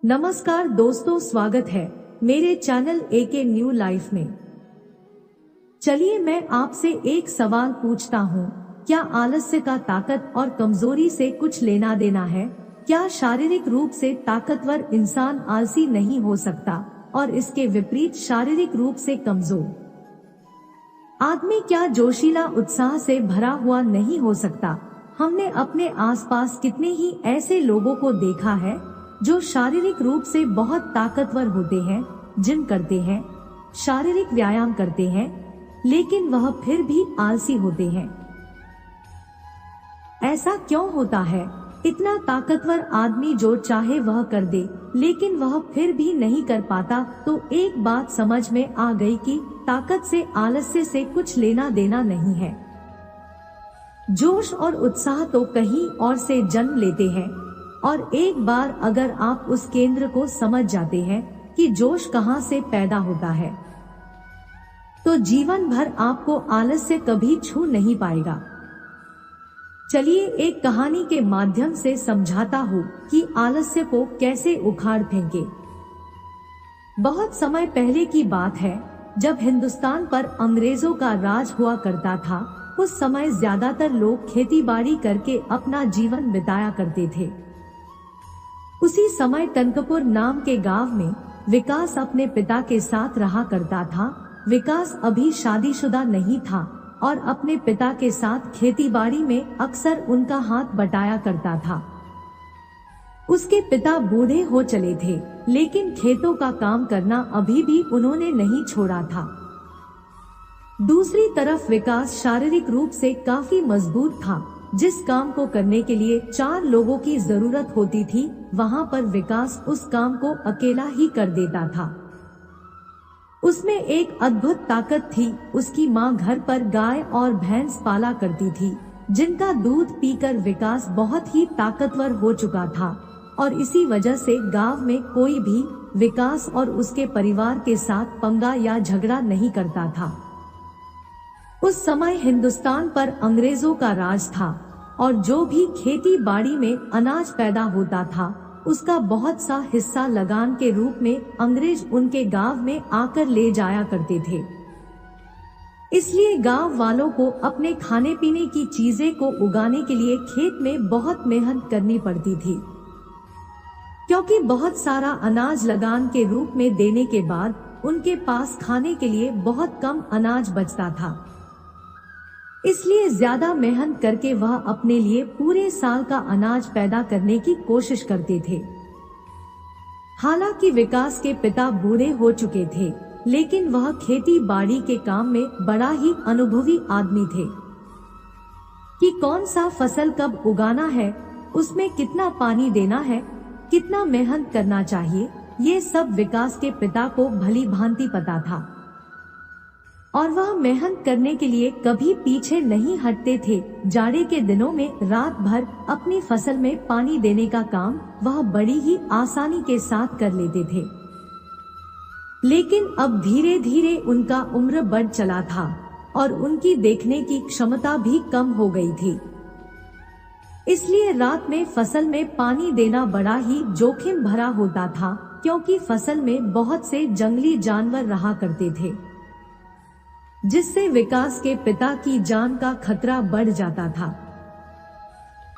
नमस्कार दोस्तों, स्वागत है मेरे चैनल एके न्यू लाइफ में। चलिए मैं आपसे एक सवाल पूछता हूँ, क्या आलस्य का ताकत और कमजोरी से कुछ लेना देना है? क्या शारीरिक रूप से ताकतवर इंसान आलसी नहीं हो सकता और इसके विपरीत शारीरिक रूप से कमजोर आदमी क्या जोशीला उत्साह से भरा हुआ नहीं हो सकता? हमने अपने आसपास कितने ही ऐसे लोगों को देखा है जो शारीरिक रूप से बहुत ताकतवर होते हैं, जिम करते हैं, शारीरिक व्यायाम करते हैं, लेकिन वह फिर भी आलसी होते हैं। ऐसा क्यों होता है? इतना ताकतवर आदमी जो चाहे वह कर दे, लेकिन वह फिर भी नहीं कर पाता। तो एक बात समझ में आ गई कि ताकत से आलस्य से कुछ लेना देना नहीं है। जोश और उत्साह तो कहीं और से जन्म लेते हैं, और एक बार अगर आप उस केंद्र को समझ जाते हैं कि जोश कहाँ से पैदा होता है, तो जीवन भर आपको आलस्य कभी छू नहीं पाएगा। चलिए एक कहानी के माध्यम से समझाता हूँ कि आलस्य को कैसे उखाड़ फेंके। बहुत समय पहले की बात है, जब हिंदुस्तान पर अंग्रेजों का राज हुआ करता था। उस समय ज्यादातर लोग खेतीबाड़ी करके अपना जीवन बिताया करते थे। उसी समय टनकपुर नाम के गांव में विकास अपने पिता के साथ रहा करता था। विकास अभी शादीशुदा नहीं था और अपने पिता के साथ खेतीबाड़ी में अक्सर उनका हाथ बटाया करता था। उसके पिता बूढ़े हो चले थे, लेकिन खेतों का काम करना अभी भी उन्होंने नहीं छोड़ा था। दूसरी तरफ विकास शारीरिक रूप से काफी मजबूत था। जिस काम को करने के लिए 4 लोगों की जरूरत होती थी, वहां पर विकास उस काम को अकेला ही कर देता था। उसमें एक अद्भुत ताकत थी। उसकी माँ घर पर गाय और भैंस पाला करती थी, जिनका दूध पीकर विकास बहुत ही ताकतवर हो चुका था, और इसी वजह से गांव में कोई भी विकास और उसके परिवार के साथ पंगा या झगड़ा नहीं करता था। उस समय हिंदुस्तान पर अंग्रेजों का राज था, और जो भी खेती बाड़ी में अनाज पैदा होता था, उसका बहुत सा हिस्सा लगान के रूप में अंग्रेज उनके गांव में आकर ले जाया करते थे। इसलिए गांव वालों को अपने खाने पीने की चीजें को उगाने के लिए खेत में बहुत मेहनत करनी पड़ती थी, क्योंकि बहुत सारा अनाज लगान के रूप में देने के बाद उनके पास खाने के लिए बहुत कम अनाज बचता था। इसलिए ज्यादा मेहनत करके वह अपने लिए पूरे साल का अनाज पैदा करने की कोशिश करते थे। हालांकि विकास के पिता बूढ़े हो चुके थे, लेकिन वह खेती बाड़ी के काम में बड़ा ही अनुभवी आदमी थे कि कौन सा फसल कब उगाना है, उसमें कितना पानी देना है, कितना मेहनत करना चाहिए, ये सब विकास के पिता को भली भांति पता था, और वह मेहनत करने के लिए कभी पीछे नहीं हटते थे। जाड़े के दिनों में रात भर अपनी फसल में पानी देने का काम वह बड़ी ही आसानी के साथ कर लेते थे। लेकिन अब धीरे धीरे उनका उम्र बढ़ चला था और उनकी देखने की क्षमता भी कम हो गई थी। इसलिए रात में फसल में पानी देना बड़ा ही जोखिम भरा होता था, क्योंकि फसल में बहुत से जंगली जानवर रहा करते थे, जिससे विकास के पिता की जान का खतरा बढ़ जाता था।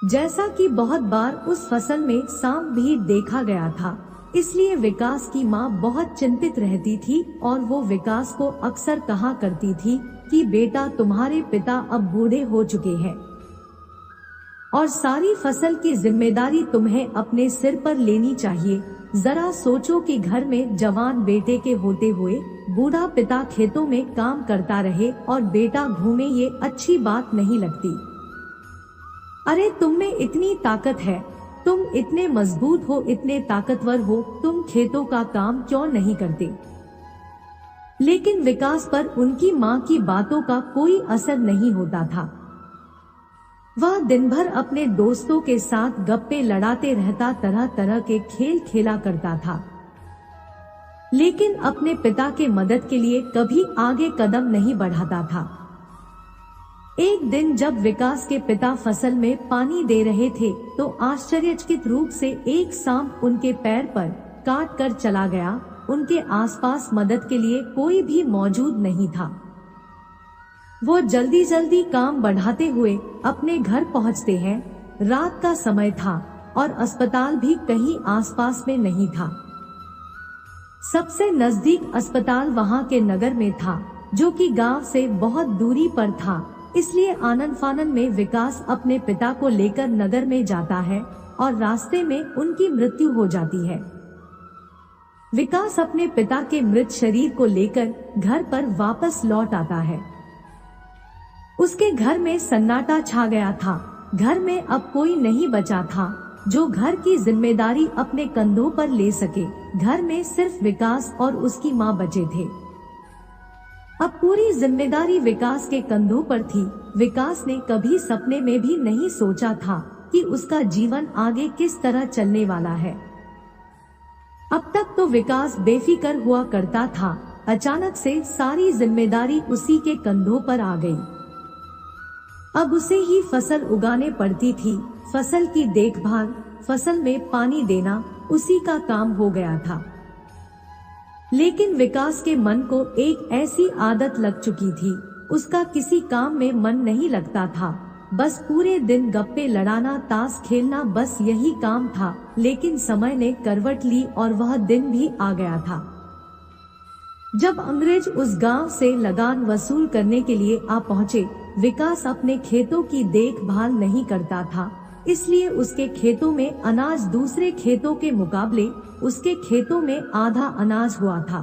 जैसा कि बहुत बार उस फसल में सांप भी देखा गया था, इसलिए विकास की माँ बहुत चिंतित रहती थी और वो विकास को अक्सर कहा करती थी कि बेटा, तुम्हारे पिता अब बूढ़े हो चुके हैं और सारी फसल की जिम्मेदारी तुम्हें अपने सिर पर लेनी चाहिए। जरा सोचो कि घर में जवान बेटे के होते हुए बूढ़ा पिता खेतों में काम करता रहे और बेटा घूमे, ये अच्छी बात नहीं लगती। अरे तुम में इतनी ताकत है, तुम इतने मजबूत हो, इतने ताकतवर हो, तुम खेतों का काम क्यों नहीं करते? लेकिन विकास पर उनकी माँ की बातों का कोई असर नहीं होता था। वह दिन भर अपने दोस्तों के साथ गप्पे लड़ाते रहता, तरह तरह के खेल खेला करता था, लेकिन अपने पिता के मदद के लिए कभी आगे कदम नहीं बढ़ाता था। एक दिन जब विकास के पिता फसल में पानी दे रहे थे, तो आश्चर्यचकित रूप से एक सांप उनके पैर पर काट कर चला गया। उनके आसपास मदद के लिए कोई भी मौजूद नहीं था। वो जल्दी जल्दी काम बढ़ाते हुए अपने घर पहुंचते हैं। रात का समय था और अस्पताल भी कहीं आसपास में नहीं था। सबसे नजदीक अस्पताल वहां के नगर में था, जो कि गांव से बहुत दूरी पर था। इसलिए आनन फानन में विकास अपने पिता को लेकर नगर में जाता है और रास्ते में उनकी मृत्यु हो जाती है। विकास अपने पिता के मृत शरीर को लेकर घर पर वापस लौट आता है। उसके घर में सन्नाटा छा गया था। घर में अब कोई नहीं बचा था जो घर की जिम्मेदारी अपने कंधों पर ले सके। घर में सिर्फ विकास और उसकी माँ बचे थे। अब पूरी जिम्मेदारी विकास के कंधों पर थी। विकास ने कभी सपने में भी नहीं सोचा था कि उसका जीवन आगे किस तरह चलने वाला है। अब तक तो विकास बेफिक्र हुआ करता था। अचानक से सारी जिम्मेदारी उसी के कंधों पर आ गई। अब उसे ही फसल उगाने पड़ती थी। फसल की देखभाल, फसल में पानी देना उसी का काम हो गया था। लेकिन विकास के मन को एक ऐसी आदत लग चुकी थी, उसका किसी काम में मन नहीं लगता था। बस पूरे दिन गप्पे लड़ाना, ताश खेलना, बस यही काम था। लेकिन समय ने करवट ली और वह दिन भी आ गया था जब अंग्रेज उस गांव से लगान वसूल करने के लिए आ पहुंचे। विकास अपने खेतों की देखभाल नहीं करता था, इसलिए उसके खेतों में अनाज दूसरे खेतों के मुकाबले उसके खेतों में आधा अनाज हुआ था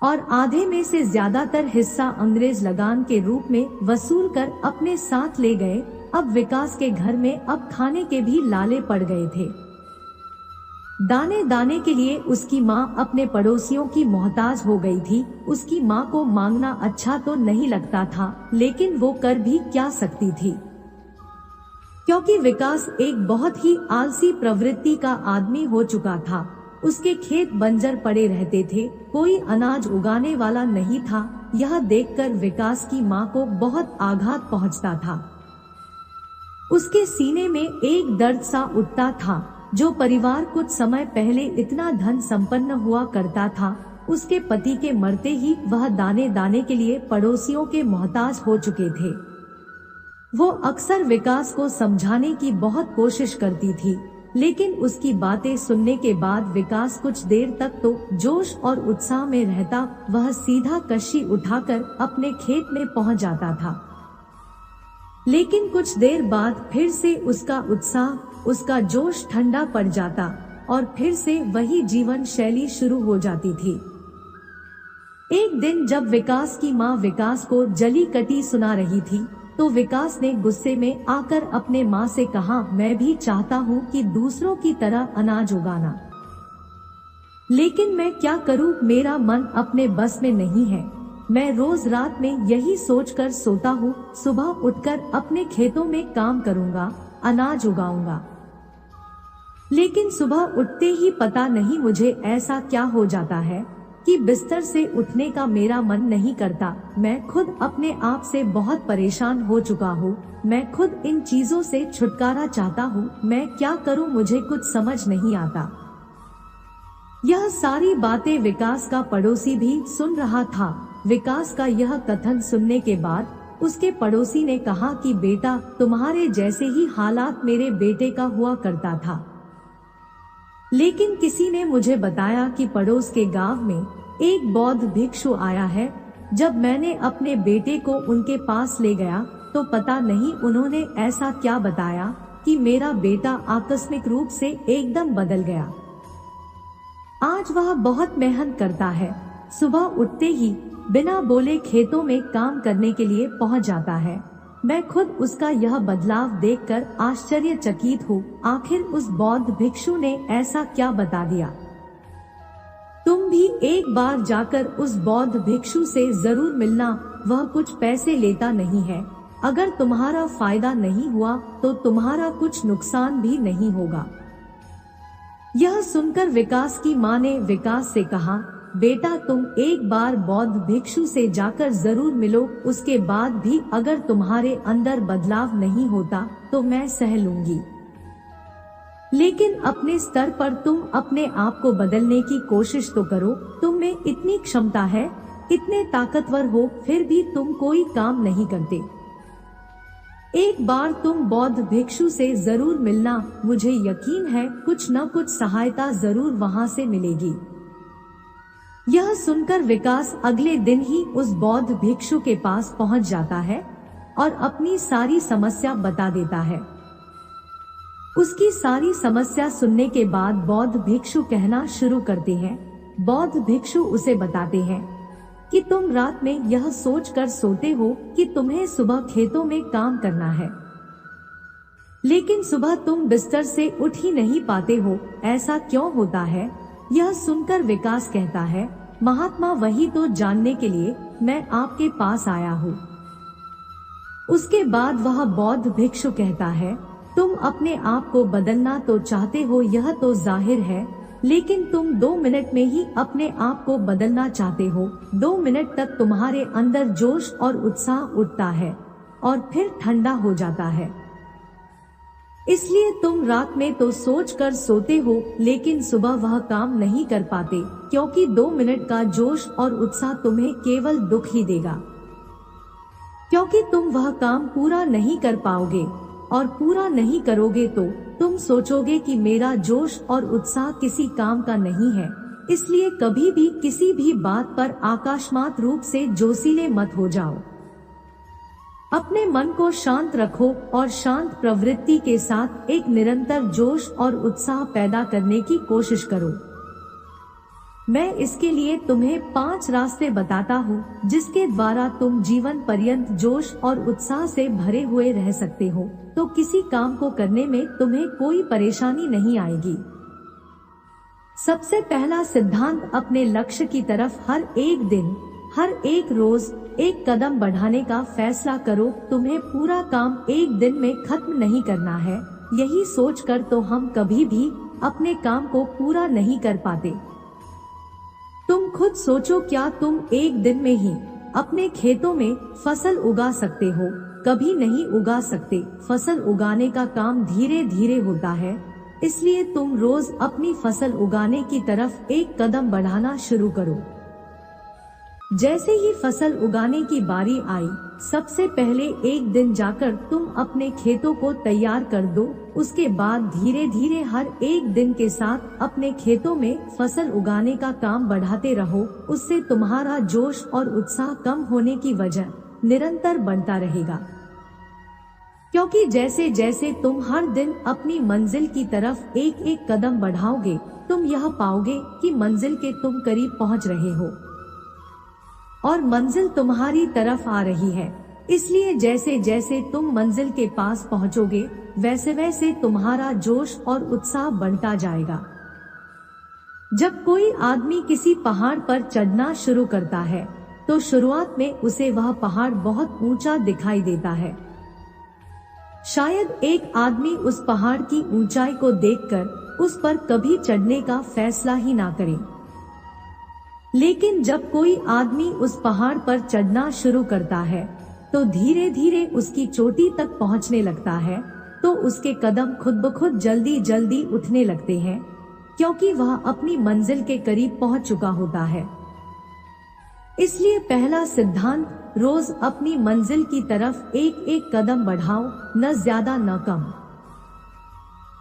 और आधे में से ज्यादातर हिस्सा अंग्रेज लगान के रूप में वसूल कर अपने साथ ले गए। अब विकास के घर में अब खाने के भी लाले पड़ गए थे। दाने दाने के लिए उसकी माँ अपने पड़ोसियों की मोहताज हो गई थी। उसकी माँ को मांगना अच्छा तो नहीं लगता था, लेकिन वो कर भी क्या सकती थी, क्योंकि विकास एक बहुत ही आलसी प्रवृत्ति का आदमी हो चुका था। उसके खेत बंजर पड़े रहते थे, कोई अनाज उगाने वाला नहीं था। यह देखकर विकास की माँ को बहुत आघात पहुंचता था। उसके सीने में एक दर्द सा उठता था। जो परिवार कुछ समय पहले इतना धन संपन्न हुआ करता था, उसके पति के मरते ही वह दाने दाने के लिए पड़ोसियों के मोहताज हो चुके थे। वो अक्सर विकास को समझाने की बहुत कोशिश करती थी, लेकिन उसकी बातें सुनने के बाद विकास कुछ देर तक तो जोश और उत्साह में रहता। वह सीधा कश्ती उठाकर अपने खेत में पहुंच जाता था, लेकिन कुछ देर बाद फिर से उसका उत्साह, उसका जोश ठंडा पड़ जाता और फिर से वही जीवन शैली शुरू हो जाती थी। एक दिन जब विकास की माँ विकास को जली कटी सुना रही थी, तो विकास ने गुस्से में आकर अपने माँ से कहा, मैं भी चाहता हूँ कि दूसरों की तरह अनाज उगाना, लेकिन मैं क्या करूँ, मेरा मन अपने बस में नहीं है। मैं रोज रात में यही सोचकर सोता हूँ, सुबह उठकर अपने खेतों में काम करूँगा, अनाज उगाऊंगा, लेकिन सुबह उठते ही पता नहीं मुझे ऐसा क्या हो जाता है कि बिस्तर से उठने का मेरा मन नहीं करता। मैं खुद अपने आप से बहुत परेशान हो चुका हूँ। मैं खुद इन चीजों से छुटकारा चाहता हूँ। मैं क्या करूँ, मुझे कुछ समझ नहीं आता। यह सारी बातें विकास का पड़ोसी भी सुन रहा था। विकास का यह कथन सुनने के बाद उसके पड़ोसी ने कहा कि बेटा, तुम्हारे जैसे ही हालात मेरे बेटे का हुआ करता था, लेकिन किसी ने मुझे बताया कि पड़ोस के गांव में एक बौद्ध भिक्षु आया है। जब मैंने अपने बेटे को उनके पास ले गया तो पता नहीं उन्होंने ऐसा क्या बताया कि मेरा बेटा आकस्मिक रूप से एकदम बदल गया। आज वह बहुत मेहनत करता है। सुबह उठते ही बिना बोले खेतों में काम करने के लिए पहुंच जाता है। मैं खुद उसका यह बदलाव देखकर आश्चर्यचकित हूँ। आखिर उस बौद्ध भिक्षु ने ऐसा क्या बता दिया? तुम भी एक बार जाकर उस बौद्ध भिक्षु से जरूर मिलना। वह कुछ पैसे लेता नहीं है। अगर तुम्हारा फायदा नहीं हुआ तो तुम्हारा कुछ नुकसान भी नहीं होगा। यह सुनकर विकास की माँ ने विकास से कहा, बेटा, तुम एक बार बौद्ध भिक्षु से जाकर जरूर मिलो। उसके बाद भी अगर तुम्हारे अंदर बदलाव नहीं होता तो मैं सह लूंगी। लेकिन अपने स्तर पर तुम अपने आप को बदलने की कोशिश तो करो। तुम में इतनी क्षमता है, इतने ताकतवर हो, फिर भी तुम कोई काम नहीं करते। एक बार तुम बौद्ध भिक्षु से जरूर मिलना, मुझे यकीन है कुछ न कुछ सहायता जरूर वहां से मिलेगी। यह सुनकर विकास अगले दिन ही उस बौद्ध भिक्षु के पास पहुंच जाता है और अपनी सारी समस्या बता देता है। उसकी सारी समस्या सुनने के बाद बौद्ध भिक्षु कहना शुरू करते हैं। बौद्ध भिक्षु उसे बताते हैं कि तुम रात में यह सोचकर सोते हो कि तुम्हें सुबह खेतों में काम करना है, लेकिन सुबह तुम बिस्तर से उठ ही नहीं पाते हो। ऐसा क्यों होता है? यह सुनकर विकास कहता है, महात्मा, वही तो जानने के लिए मैं आपके पास आया हूँ। उसके बाद वह बौद्ध भिक्षु कहता है, तुम अपने आप को बदलना तो चाहते हो, यह तो जाहिर है, लेकिन तुम 2 मिनट में ही अपने आप को बदलना चाहते हो। 2 मिनट तक तुम्हारे अंदर जोश और उत्साह उठता है और फिर ठंडा हो जाता है। इसलिए तुम रात में तो सोचकर सोते हो, लेकिन सुबह वह काम नहीं कर पाते, क्योंकि 2 मिनट का जोश और उत्साह तुम्हें केवल दुख ही देगा, क्योंकि तुम वह काम पूरा नहीं कर पाओगे, और पूरा नहीं करोगे तो तुम सोचोगे कि मेरा जोश और उत्साह किसी काम का नहीं है। इसलिए कभी भी किसी भी बात पर आकाशमात रूप से जोशीले मत हो जाओ। अपने मन को शांत रखो और शांत प्रवृत्ति के साथ एक निरंतर जोश और उत्साह पैदा करने की कोशिश करो। मैं इसके लिए तुम्हें 5 रास्ते बताता हूँ, जिसके द्वारा तुम जीवन पर्यंत जोश और उत्साह से भरे हुए रह सकते हो, तो किसी काम को करने में तुम्हें कोई परेशानी नहीं आएगी। सबसे पहला सिद्धांत, अपने लक्ष्य की तरफ हर एक दिन, हर एक रोज एक कदम बढ़ाने का फैसला करो। तुम्हें पूरा काम एक दिन में खत्म नहीं करना है। यही सोचकर तो हम कभी भी अपने काम को पूरा नहीं कर पाते। तुम खुद सोचो, क्या तुम एक दिन में ही अपने खेतों में फसल उगा सकते हो? कभी नहीं उगा सकते। फसल उगाने का काम धीरे धीरे होता है, इसलिए तुम रोज अपनी फसल उगाने की तरफ एक कदम बढ़ाना शुरू करो। जैसे ही फसल उगाने की बारी आई, सबसे पहले एक दिन जाकर तुम अपने खेतों को तैयार कर दो। उसके बाद धीरे धीरे हर एक दिन के साथ अपने खेतों में फसल उगाने का काम बढ़ाते रहो। उससे तुम्हारा जोश और उत्साह कम होने की वजह निरंतर बढ़ता रहेगा, क्योंकि जैसे जैसे तुम हर दिन अपनी मंजिल की तरफ एक एक कदम बढ़ाओगे, तुम यह पाओगे कि मंजिल के तुम करीब पहुंच रहे हो और मंजिल तुम्हारी तरफ आ रही है। इसलिए जैसे जैसे तुम मंजिल के पास पहुंचोगे, वैसे वैसे तुम्हारा जोश और उत्साह बढ़ता जाएगा। जब कोई आदमी किसी पहाड़ पर चढ़ना शुरू करता है, तो शुरुआत में उसे वह पहाड़ बहुत ऊंचा दिखाई देता है। शायद एक आदमी उस पहाड़ की ऊंचाई को देखकर उस पर कभी चढ़ने का फैसला ही ना करे। लेकिन जब कोई आदमी उस पहाड़ पर चढ़ना शुरू करता है, तो धीरे धीरे उसकी चोटी तक पहुंचने लगता है, तो उसके कदम खुद ब खुद जल्दी जल्दी उठने लगते हैं, क्योंकि वह अपनी मंजिल के करीब पहुंच चुका होता है। इसलिए पहला सिद्धांत, रोज अपनी मंजिल की तरफ एक एक कदम बढ़ाओ, न ज्यादा न कम।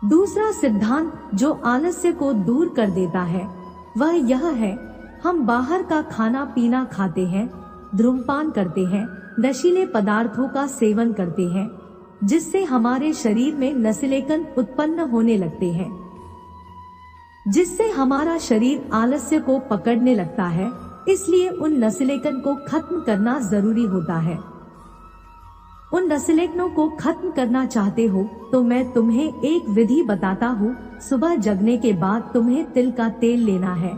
दूसरा सिद्धांत जो आलस्य को दूर कर देता है, वह यह है, हम बाहर का खाना पीना खाते हैं, धूम्रपान करते हैं, नशीले पदार्थों का सेवन करते हैं, जिससे हमारे शरीर में नसीलेपन उत्पन्न होने लगते हैं, जिससे हमारा शरीर आलस्य को पकड़ने लगता है। इसलिए उन नसीलेपन को खत्म करना जरूरी होता है। उन नसीलेपनों को खत्म करना चाहते हो तो मैं तुम्हें एक विधि बताता हूँ। सुबह जगने के बाद तुम्हें तिल का तेल लेना है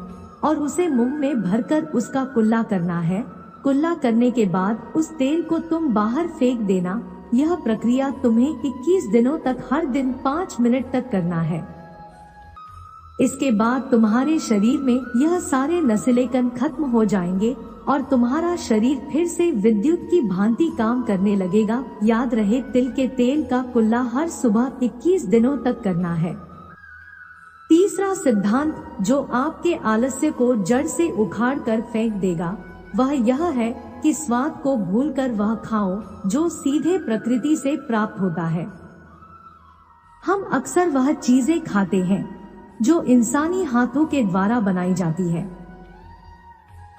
और उसे मुंह में भरकर उसका कुल्ला करना है। कुल्ला करने के बाद उस तेल को तुम बाहर फेंक देना। यह प्रक्रिया तुम्हें 21 दिनों तक हर दिन 5 मिनट तक करना है। इसके बाद तुम्हारे शरीर में यह सारे नसीलेपन खत्म हो जाएंगे और तुम्हारा शरीर फिर से विद्युत की भांति काम करने लगेगा। याद रहे, तिल के तेल का कुल्ला हर सुबह 21 दिनों तक करना है। तीसरा सिद्धांत जो आपके आलस्य को जड़ से उखाड़ कर फेंक देगा वह यह है कि स्वाद को भूलकर वह खाओ जो सीधे प्रकृति से प्राप्त होता है। हम अक्सर वह चीजें खाते हैं जो इंसानी हाथों के द्वारा बनाई जाती है।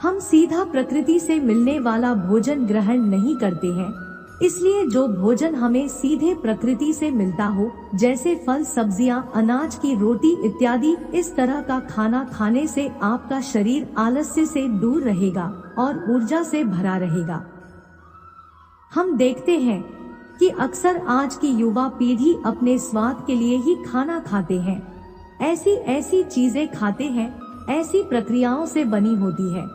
हम सीधा प्रकृति से मिलने वाला भोजन ग्रहण नहीं करते हैं, इसलिए जो भोजन हमें सीधे प्रकृति से मिलता हो, जैसे फल, सब्जियां, अनाज की रोटी इत्यादि, इस तरह का खाना खाने से आपका शरीर आलस्य से दूर रहेगा और ऊर्जा से भरा रहेगा। हम देखते हैं कि अक्सर आज की युवा पीढ़ी अपने स्वाद के लिए ही खाना खाते हैं, ऐसी चीजें खाते हैं, ऐसी प्रक्रियाओं से बनी होती है।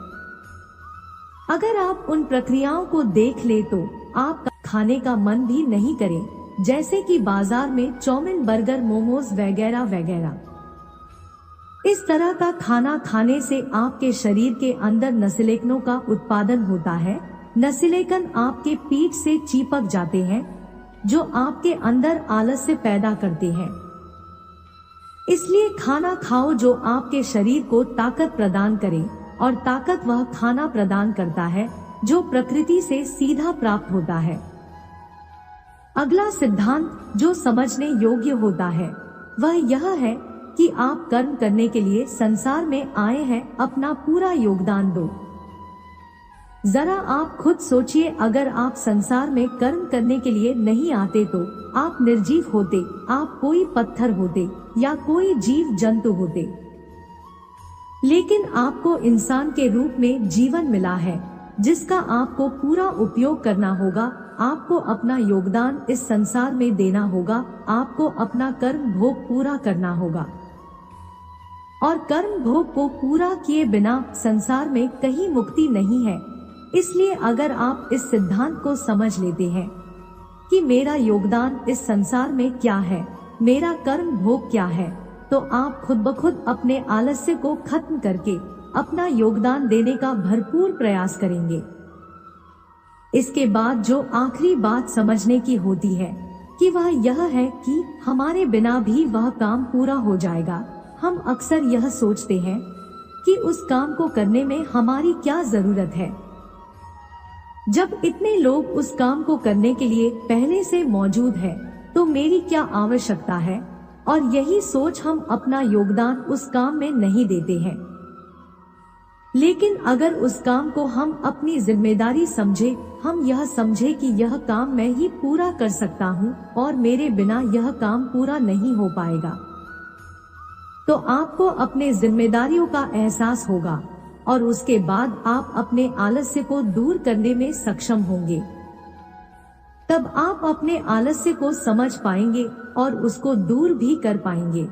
अगर आप उन प्रक्रियाओं को देख ले तो आपका खाने का मन भी नहीं करे, जैसे कि बाजार में चाउमीन, बर्गर, मोमोज वगैरह वगैरह। इस तरह का खाना खाने से आपके शरीर के अंदर नसिलेकनों का उत्पादन होता है। नसिलेकन आपके पीठ से चिपक जाते हैं जो आपके अंदर आलस्य पैदा करते हैं। इसलिए खाना खाओ जो आपके शरीर को ताकत प्रदान करे, और ताकत वह खाना प्रदान करता है जो प्रकृति से सीधा प्राप्त होता है। अगला सिद्धांत जो समझने योग्य होता है वह यह है कि आप कर्म करने के लिए संसार में आए हैं, अपना पूरा योगदान दो। जरा आप खुद सोचिए, अगर आप संसार में कर्म करने के लिए नहीं आते तो आप निर्जीव होते, आप कोई पत्थर होते या कोई जीव जंतु होते। लेकिन आपको इंसान के रूप में जीवन मिला है जिसका आपको पूरा उपयोग करना होगा। आपको अपना योगदान इस संसार में देना होगा, आपको अपना कर्म भोग पूरा करना होगा, और कर्म भोग को पूरा किए बिना संसार में कहीं मुक्ति नहीं है। इसलिए अगर आप इस सिद्धांत को समझ लेते हैं कि मेरा योगदान इस संसार में क्या है, मेरा कर्म भोग क्या है, तो आप खुद ब खुद अपने आलस्य को खत्म करके अपना योगदान देने का भरपूर प्रयास करेंगे। इसके बाद जो आखिरी बात समझने की होती है कि वह यह है कि हमारे बिना भी वह काम पूरा हो जाएगा। हम अक्सर यह सोचते हैं कि उस काम को करने में हमारी क्या जरूरत है, जब इतने लोग उस काम को करने के लिए पहले से मौजूद है तो मेरी क्या आवश्यकता है। और यही सोच हम अपना योगदान उस काम में नहीं देते हैं। लेकिन अगर उस काम को हम अपनी जिम्मेदारी समझे, हम यह समझे कि यह काम मैं ही पूरा कर सकता हूँ और मेरे बिना यह काम पूरा नहीं हो पाएगा, तो आपको अपने जिम्मेदारियों का एहसास होगा और उसके बाद आप अपने आलस्य को दूर करने में सक्षम होंगे। तब आप अपने आलस्य को समझ पाएंगे और उसको दूर भी कर पाएंगे।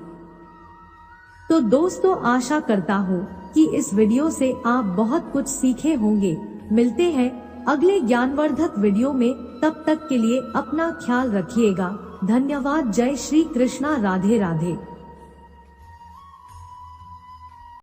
तो दोस्तों, आशा करता हूँ कि इस वीडियो से आप बहुत कुछ सीखे होंगे। मिलते हैं अगले ज्ञानवर्धक वीडियो में, तब तक के लिए अपना ख्याल रखिएगा। धन्यवाद। जय श्री कृष्णा। राधे राधे।